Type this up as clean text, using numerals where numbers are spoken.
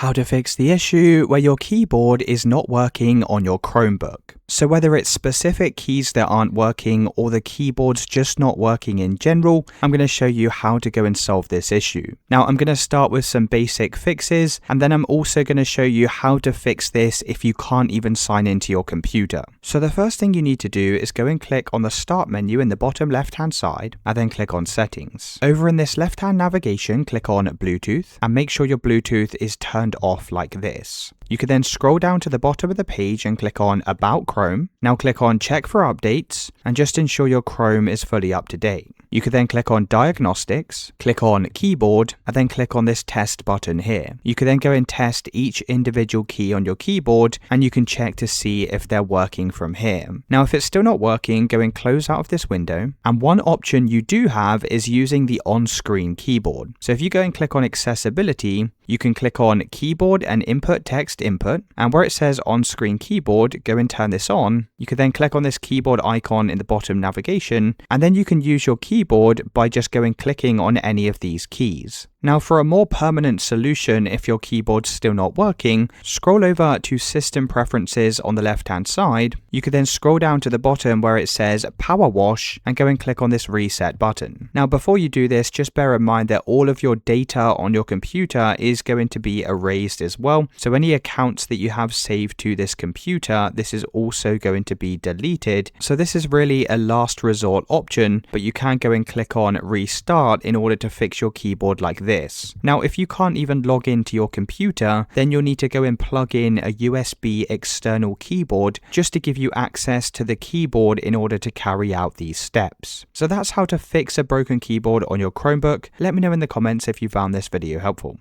How to fix the issue where your keyboard is not working on your Chromebook. So whether it's specific keys that aren't working or the keyboard's just not working in general, I'm going to show you how to go and solve this issue. Now I'm going to start with some basic fixes, and then I'm also going to show you how to fix this if you can't even sign into your computer. So the first thing you need to do is go and click on the Start menu in the bottom left hand side, and then click on Settings. Over in this left hand navigation, click on Bluetooth, and make sure your Bluetooth is turned off like this. You can then scroll down to the bottom of the page and click on About Chrome. Now click on Check for Updates and just ensure your Chrome is fully up to date. You can then click on Diagnostics, click on Keyboard, and then click on this Test button here. You can then go and test each individual key on your keyboard, and you can check to see if they're working from here. Now if it's still not working, go and close out of this window, and one option you do have is using the on-screen keyboard. So if you go and click on Accessibility, you can click on Keyboard and Input Text Input, and where it says On-Screen Keyboard, go and turn this on. You can then click on this keyboard icon in the bottom navigation, and then you can use your keyboard by just going clicking on any of these keys. Now for a more permanent solution, if your keyboard's still not working, scroll over to System Preferences on the left hand side. You can then scroll down to the bottom where it says Powerwash and go and click on this Reset button. Now before you do this, just bear in mind that all of your data on your computer is going to be erased as well. So any accounts that you have saved to this computer, this is also going to be deleted. So this is really a last resort option, but you can go and click on Restart in order to fix your keyboard like this. Now, if you can't even log into your computer, then you'll need to go and plug in a USB external keyboard just to give you access to the keyboard in order to carry out these steps. So that's how to fix a broken keyboard on your Chromebook. Let me know in the comments if you found this video helpful.